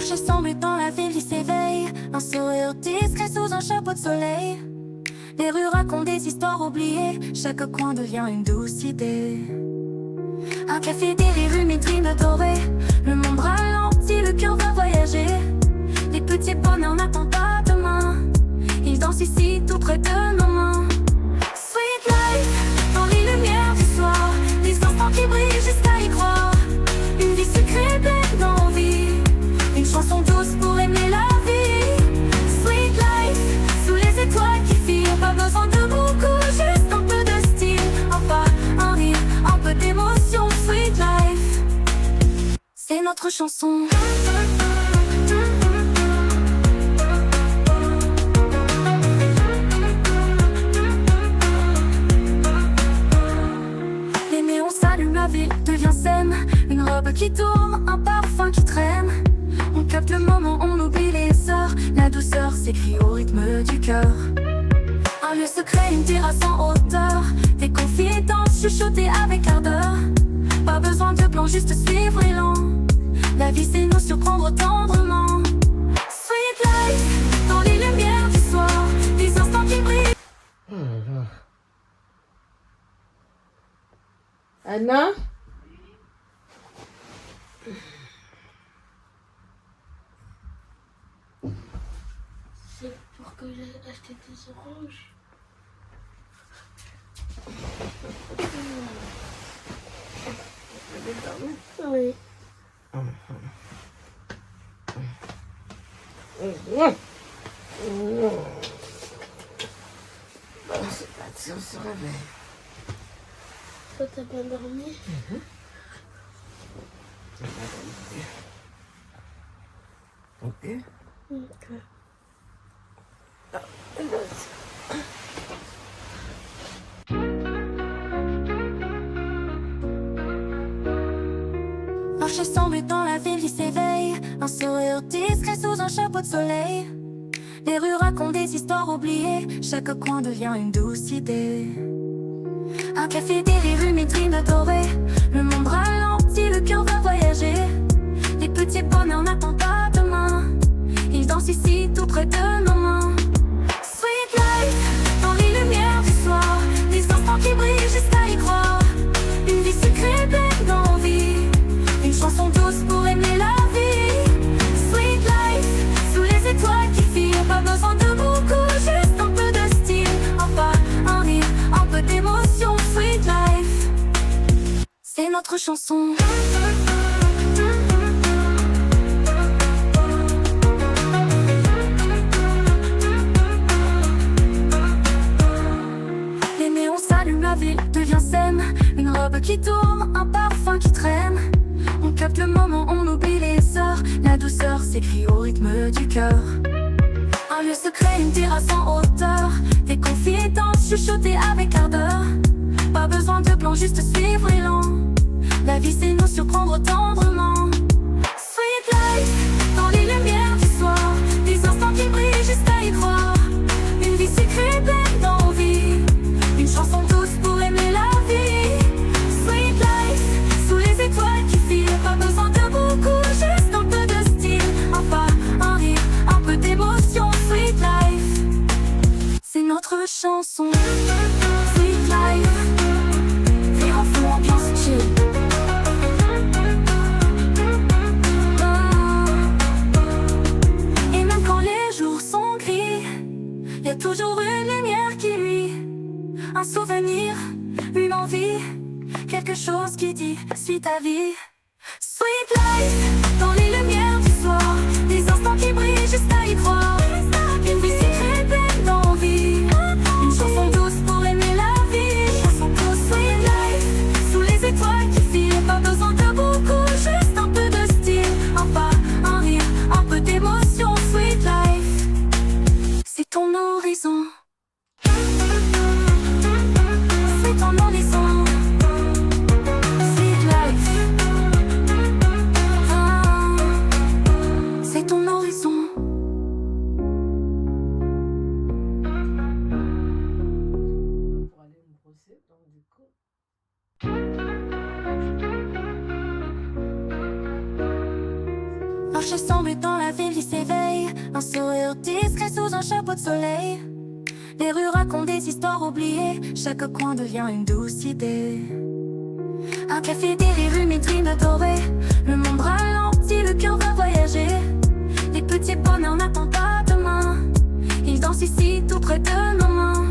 Marcher sans but dans la ville, il s'éveille. Un sourire discret sous un chapeau de soleil. Les rues racontent des histoires oubliées. Chaque coin devient une douce idée. Un café délire, une vitrine dorée. Le monde ralentit, le cœur va voyager. Les petits bonheurs n'attendent pas demain. Ils dansent ici tout près de nos mains. Sweet life, dans les lumières du soir. Des instants qui brillent jusqu'à y croire. Une vie secrète pleine d'envie. Une chanson douce pour aimer la vie. Sweet life, sous les étoiles qui filent. Pas besoin de beaucoup, juste un peu de style. Un pas, un rire, un peu d'émotion. Sweet life, c'est notre chanson. Les néons s'allument, la ville devient saine. Une robe qui tourne, un parfum qui traîne. On capte le moment, on oublie les heures. La douceur s'écrit au rythme du cœur. Un lieu secret, une terrasse en hauteur. Des confidences chuchotées avec ardeur. Pas besoin de plan, juste suivre l'élan. La vie c'est nous surprendre tendrement. Sweet life, dans les lumières du soir. Des instants qui brillent. Anna? C'est pour que j'ai acheté des oranges. Oui. C'est parti, on se réveille. Toi, t'as bien dormi? Ok. Ok. Marcher sans but dans la ville, il s'éveille. Un sourire discret sous un chapeau de soleil. Les rues racontent des histoires oubliées. Chaque coin devient une douce idée. Un café délire, une vitrine dorée. Le monde ralentit, le cœur va voyager. Les petits bonheurs n'attendent pas demain. Ils dansent ici tout près de nos mains. Sweet life, dans les lumières du soir. Des instants qui brillent jusqu'à y croire. Une vie secrète pleine d'envie. Une chanson douce pour aimer la vie. Sweet life, sous les étoiles qui filent. Pas besoin de beaucoup, juste un peu de style. Un pas, un rire, un peu d'émotion. Sweet life, c'est notre chanson. Les néons s'allument, la ville devient saine. Une robe qui tourne, un parfum qui traîne. On capte le moment, on oublie les heures. La douceur s'écrit au rythme du cœur. Un lieu secret, une terrasse en hauteur. Des confidences chuchotées avec ardeur. Pas besoin de plan, juste suivre l'élan. La vie c'est nous surprendre tendrement. Sweet life, dans les lumières du soir. Des instants qui brillent jusqu'à y croire. Une vie secrète pleine d'envie. Une chanson douce pour aimer la vie. Sweet life, sous les étoiles qui filent. Pas besoin de beaucoup, juste un peu de style. Un pas, un rire, un peu d'émotion. Sweet life, c'est notre chanson. Sweet life, vie en fond, ambiance chill. Et même quand les jours sont gris, y a toujours une lumière qui luit. Un souvenir, une envie, quelque chose qui dit suis ta vie. Sweet life, dans les lumières du soir. Des instants qui brillent jusqu'à y croire. Une vie secrète pleine d'envie. Une chanson douce pour aimer la vie. Chanson douce, sweet life, sous les étoiles qui filent. Pas besoin de beaucoup, juste un peu de style. Un pas, un rire, un peu d'émotion. Sweet life, c'est ton horizon. C'est ton horizon. Sweet life. Marcher sans but dans la ville, il s'éveille. Un sourire discret sous un chapeau de soleil. Les rues racontent des histoires oubliées. Chaque coin devient une douce idée. Un café, des rues, vitrines dorées. Le monde ralentit, le cœur va voyager. Les petits bonheurs n'attendent pas demain. Ils dansent ici tout près de nos mains.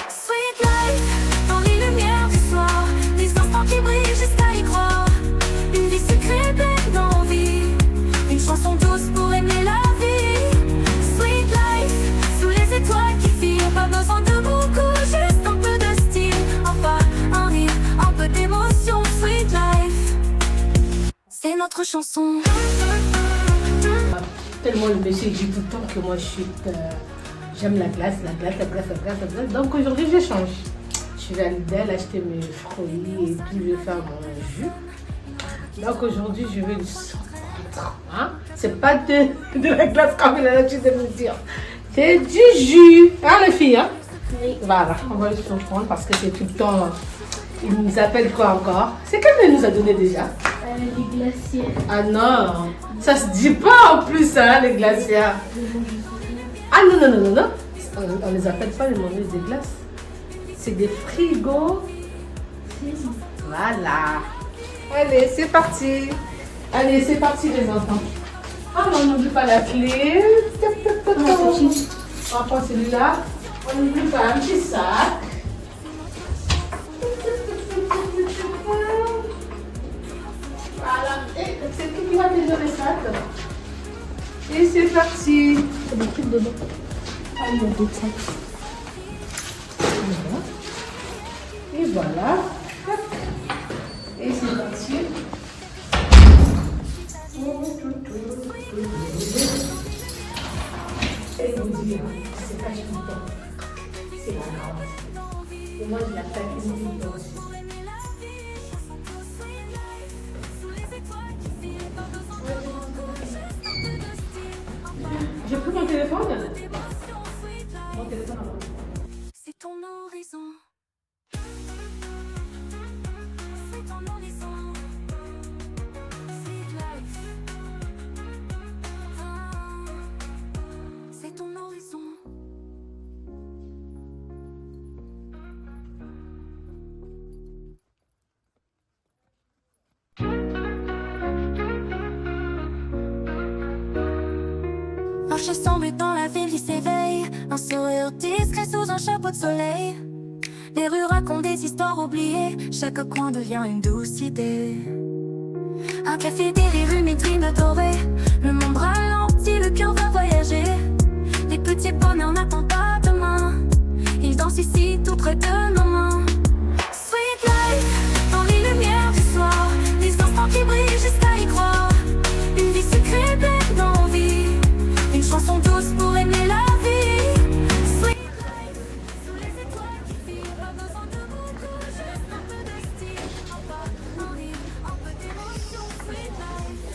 Sweet life, dans les lumières du soir. Des instants qui brillent jusqu'à y croire. Une vie secrète pleine d'envie. Une chanson douce pour aimer la vie. Sweet life, sous les étoiles qui filent. Pas besoin de beaucoup, juste un peu de style. Enfin, un rire, un peu d'émotion. Sweet life, c'est notre chanson. Tellement le monsieur dit tout le temps que moi j'aime la glace. Donc aujourd'hui je change. Je vais à Lidl acheter mes fruits et tout, je vais faire mon jus. Donc aujourd'hui je vais le sortir. Hein? C'est pas de la glace comme il a l'habitude de me dire. C'est du jus. Hein les filles hein? Oui. Voilà, on va le surprendre parce que c'est tout le temps. Il nous appelle quoi encore? C'est qu'elle nous a donné déjà? Les glaciers. Ah non, ça se dit pas en plus, hein, les glacières. Ah non. On les appelle pas les mangeuses des glaces. C'est des frigos. Voilà. Allez, c'est parti. Allez, c'est parti les enfants. Ah non, on n'oublie pas la clé. On prend celui-là. On n'oublie pas un petit sac. Voilà, et c'est tout qui va te donner ça. Et c'est parti. C'est des trucs dedans. Ah, il y a d'autres sacs. Voilà. Et voilà. Et c'est parti. Et vous dire, c'est pas tout le temps. C'est la grande. Et moi, je l'attaque tout le temps aussi. J'ai pris mon téléphone. Mon téléphone. C'est ton horizon. C'est ton horizon. Sweet life. Ah, c'est ton horizon. Marcher sans but dans la ville, il s'éveille. Un sourire discret sous un chapeau de soleil. Les rues racontent des histoires oubliées. Chaque coin devient une douce idée. Un café, des rues, vitrines dorées. Le monde ralentit, le cœur va voyager. Les petits bonheurs n'attendent pas demain. Ils dansent ici tout près de nos mains. Sweet life, dans les lumières du soir. Des instants qui brillent jusqu'à y croire. Une vie secrète pleine d'envie. Une chanson douce pour aimer la vie. Sweet life, sous les étoiles qui filent. Pas besoin de beaucoup, juste un peu de style. Enfin, un rire, un peu d'émotion. Sweet life.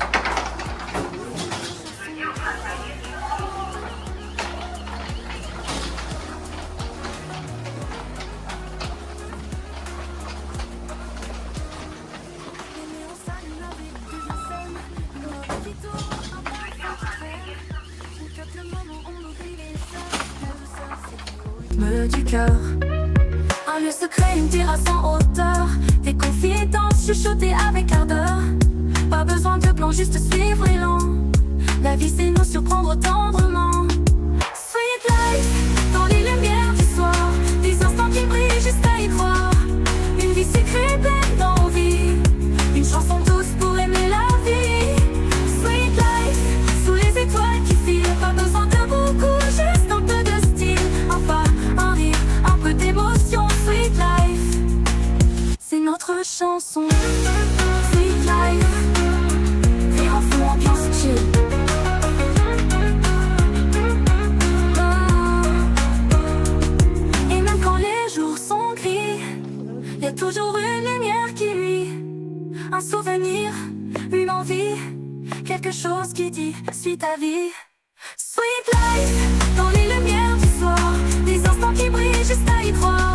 Aimer, on s'allume la vie, devient saine. Une robe qui tourne, un parfum qui traîne. On capte le moment, on oublie les heures. La douceur, c'est le rythme du cœur. Un lieu secret, une terrasse en hauteur. Des confidences chuchotées avec ardeur. Pas besoin de plan, juste suivre l'élan. La vie c'est nous surprendre tendrement. Sweet life, dans les lumières du soir. Des instants qui brillent jusqu'à y croire. Une vie secrète pleine d'envie. Une chanson douce pour aimer la vie. Sweet life, sous les étoiles qui filent. Pas besoin de beaucoup, juste un peu de style. Enfin, un rire, un peu d'émotion. Sweet life, c'est notre chanson. Sweet life, vie en fond, ambiance chill. Et même quand les jours sont gris, y a toujours une lumière qui luit. Un souvenir, une envie, quelque chose qui dit suis ta vie. Sweet life, dans les lumières du soir. Des instants qui brillent jusqu'à y croire.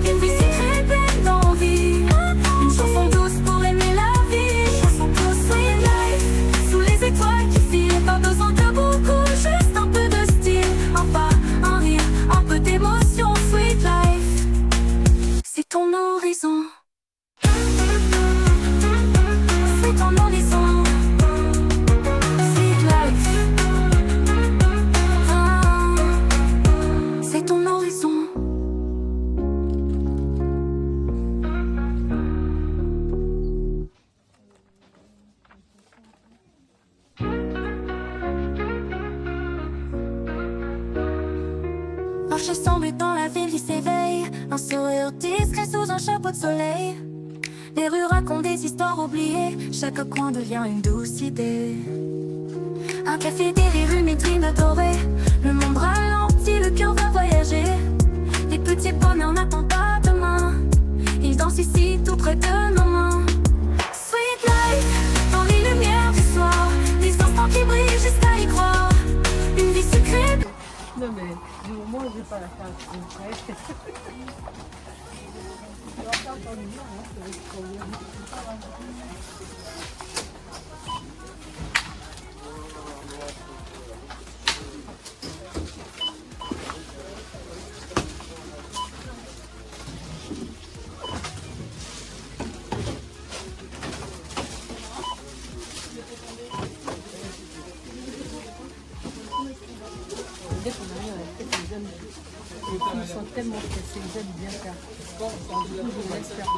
Une vie secrète pleine d'envie. Une chanson douce pour aimer la vie. Chanson douce, sweet life, sous les étoiles qui marcher sans but dans la ville qui s'éveille, un sourire discret sous un chapeau de soleil. Les rues racontent des histoires oubliées, chaque coin devient une douce idée. Un café, des rires, une vitrine dorée, le monde ralentit, le cœur va voyager. Les petits bonheurs n'attendent pas demain, ils dansent ici tout près de nos mains. Sweet life, dans les lumières du soir, des instants qui brillent jusqu'à y croire. Une vie secrète. Non mais du moment où j'ai pas la faire concrète. Ils sont tellement pressés, ils aiment bien faire. Du coup, je laisse faire.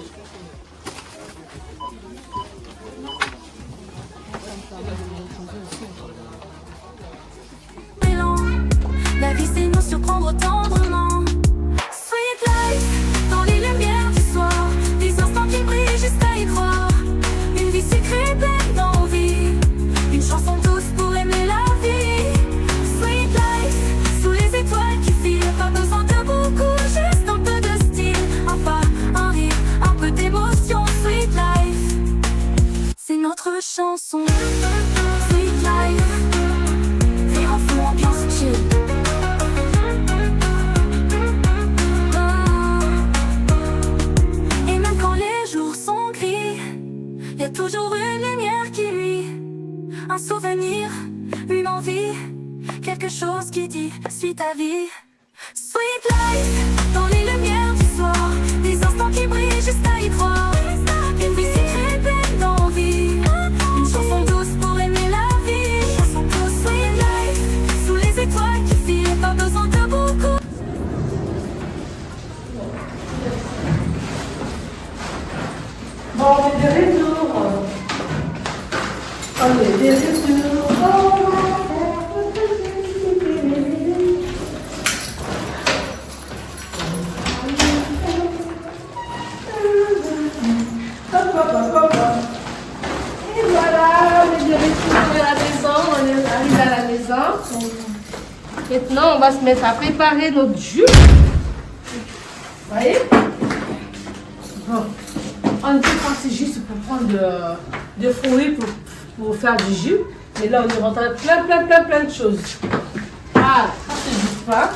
La vie c'est nous surprendre tendrement. Sweet life, dans les lumières du soir, des instants qui brillent jusqu'à y croire. Une vie secrète dans nos vies, une chanson douce pour aimer la vie. Sweet life, sous les étoiles qui filent, pas besoin de beaucoup, juste un peu de style. Un pas, un rire, un peu d'émotion. Sweet life, c'est notre chanson. Sweet life, vivre en fond, ambiance chill. Et même quand les jours sont gris, y a toujours une lumière qui luit. Un souvenir, une envie, quelque chose qui dit suis ta vie. Sweet life, dans les lumières du soir, des instants qui brillent jusqu'à y croire. Une vie secrète pleine d'envie, une chanson douce pour aimer la vie. Chanson douce, sweet life, sous les étoiles qui filent, pas besoin de beaucoup. Bon, on est de retour. On est de retour. Et voilà, on est de retour à la maison. On est arrivé à la maison. Maintenant, on va se mettre à préparer notre jus. Vous voyez? Bon. On prépare ces jus pour prendre de fruits pour faire du jus. Mais là, on est rentré plein de choses. Ah, ça c'est du pain.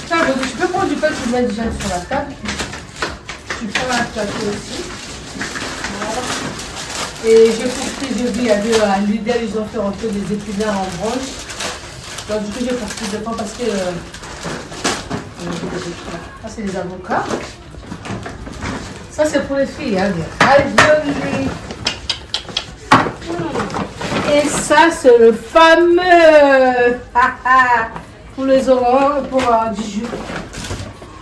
Ça, tu peux prendre du pain, tu le mets déjà sur la table. Tu prends la plateau aussi. Voilà. Et j'ai porté, j'ai vu, à l'idéal, ils ont fait un peu des épinards en branche. Donc du coup, j'ai porté de pain parce que... ça, c'est les avocats. Ça, c'est pour les filles, hein. Ravioli. Et ça, c'est le fameux pour les oranges, pour du jus.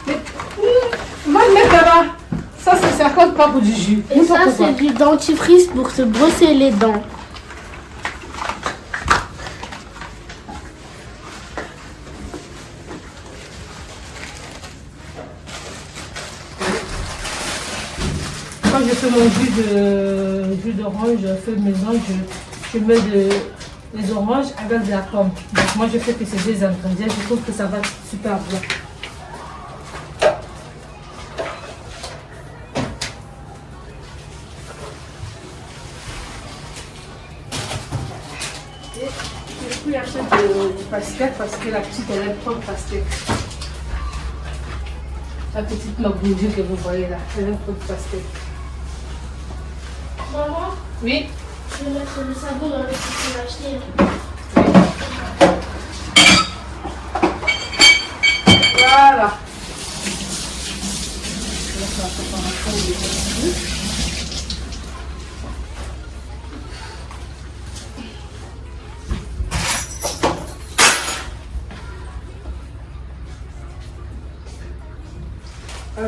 Mais, moi, je mets là-bas. Ça, c'est 50 pas pour du jus. Et ça, c'est du dentifrice pour se brosser les dents. Quand je fais mon jus d'orange, je fais maison, je mets des oranges avec de la pomme. Donc moi je fais que ces deux ingrédients, je trouve que ça va super bien. Et j'ai pris acheter du pastèque parce que la petite elle aime trop le pastèque. La petite magouille que vous voyez là, elle aime trop le pastèque. Maman, Oui. je vais mettre le savon dans le petit que j'ai acheté. Voilà.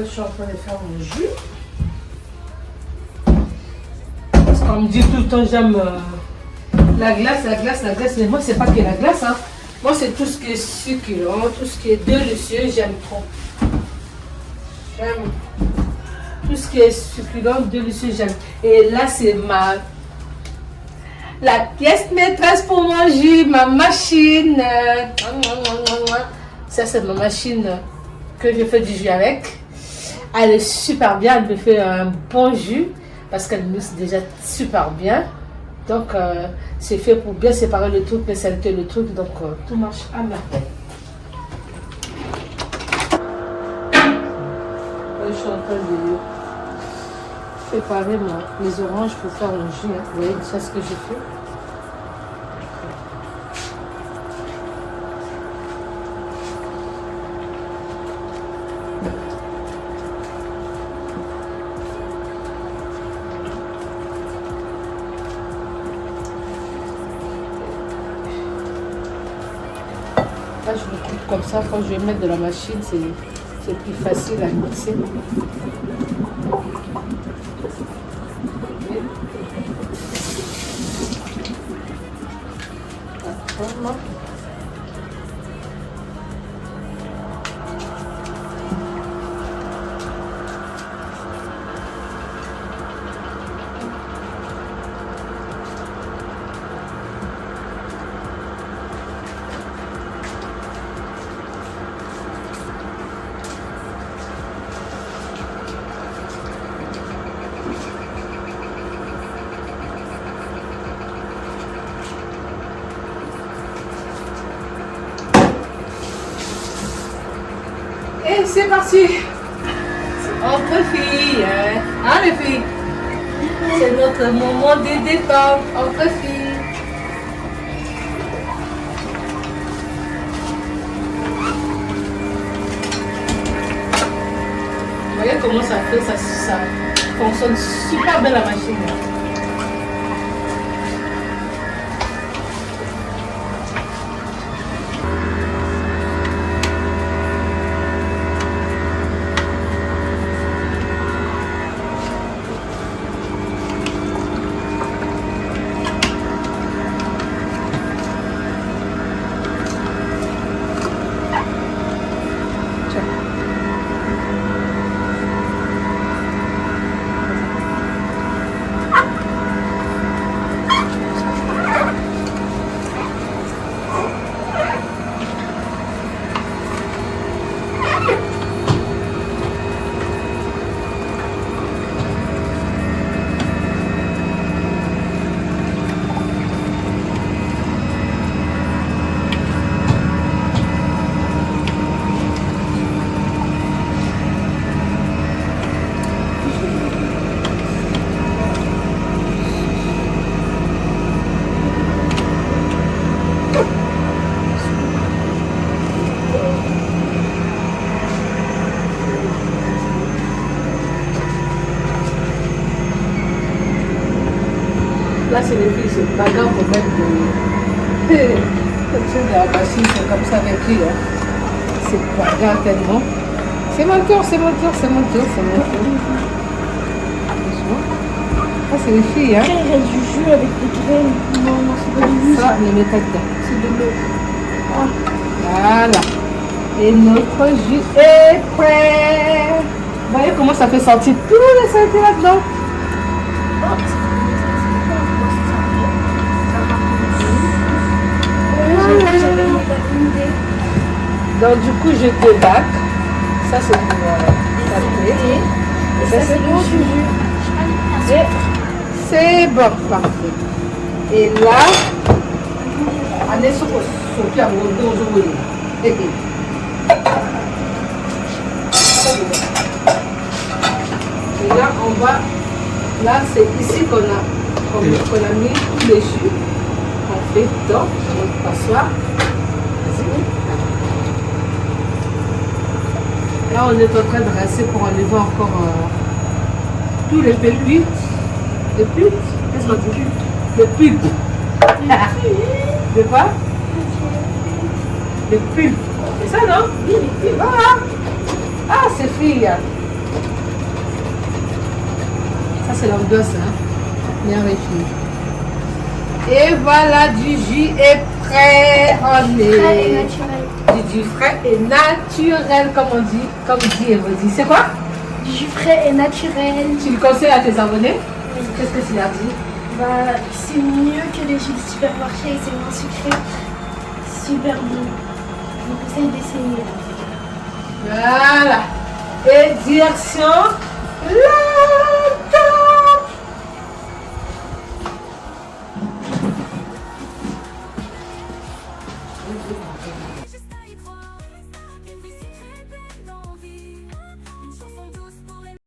Je suis en train de faire mon jus. On me dit tout le temps j'aime la glace, mais moi c'est pas que la glace, hein. Moi, c'est tout ce qui est succulent, tout ce qui est délicieux, j'aime trop. J'aime tout ce qui est succulent, délicieux, j'aime. Et là, c'est la pièce maîtresse pour manger, ma machine. Ça, c'est ma machine que je fais du jus avec. Elle est super bien, elle me fait un bon jus parce qu'elle mousse déjà super bien. Donc, c'est fait pour bien séparer le truc, les saletés, le truc. Donc, tout marche à merveille. Je suis en train de préparer les oranges pour faire un jus. Hein. Vous voyez, c'est ce que j'ai fait. Là, je le coupe comme ça. Quand je vais mettre de la machine, c'est plus facile à mixer. Voilà. Et c'est parti. Entre filles, hein les filles. C'est notre moment de détente entre filles. Vous voyez comment ça fait, ça fonctionne super bien la machine. Là, c'est les filles, c'est bagarre pour mettre de la machine, c'est comme ça avec lui. Hein. C'est bagarre tellement. C'est mon tour, c'est mon tour, c'est mon tour, c'est mon tour. Ah, c'est les filles, hein. Il reste du jus avec des graines. Non, c'est pas du jus. Ça, le mettre dedans. C'est de l'eau. Voilà. Et notre jus est prêt. Vous voyez comment ça fait sortir tous les saletés là-dedans. Donc du coup je débac. Ça c'est pour taper. Et ça c'est pour jus. Et c'est bon, parfait. Et là, on est sur le à et là on va, là c'est ici qu'on a mis tous les jus. On fait dans notre passoire. Là, on est en train de rincer pour enlever encore tous les pépites. Les pulpes. Qu'est-ce qu'on dit? Les pulpes. De quoi? Les pulpes. C'est ça, non? Oui, les pulpes. Ah, c'est fille. Ça, c'est l'ambiance, hein? Mère et fille. Et voilà, du jus est frais, on Frais et est naturel. du jus frais et naturel, comme on dit, comme dit Elodie. C'est quoi? Du jus frais et naturel. Tu le conseilles à tes abonnés? Qu'est-ce que tu leur dis? Bah, c'est mieux que les jus de supermarché, c'est moins sucré. Super bon. Je vous conseille d'essayer. Voilà. Et direction la table. Juste à y croire, une vie secrète pleine d'envie, une chanson douce pour aimer.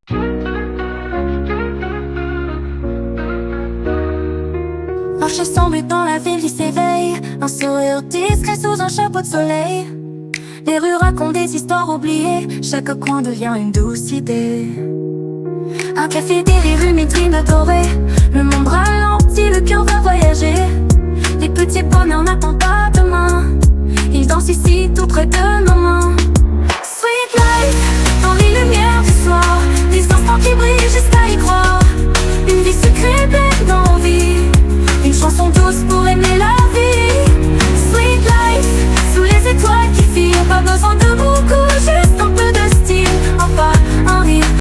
Marcher sans but dans la ville qui s'éveille, un sourire discret sous un chapeau de soleil. Les rues racontent des histoires oubliées, chaque coin devient une douce idée. Un café des rues, vitrine dorée.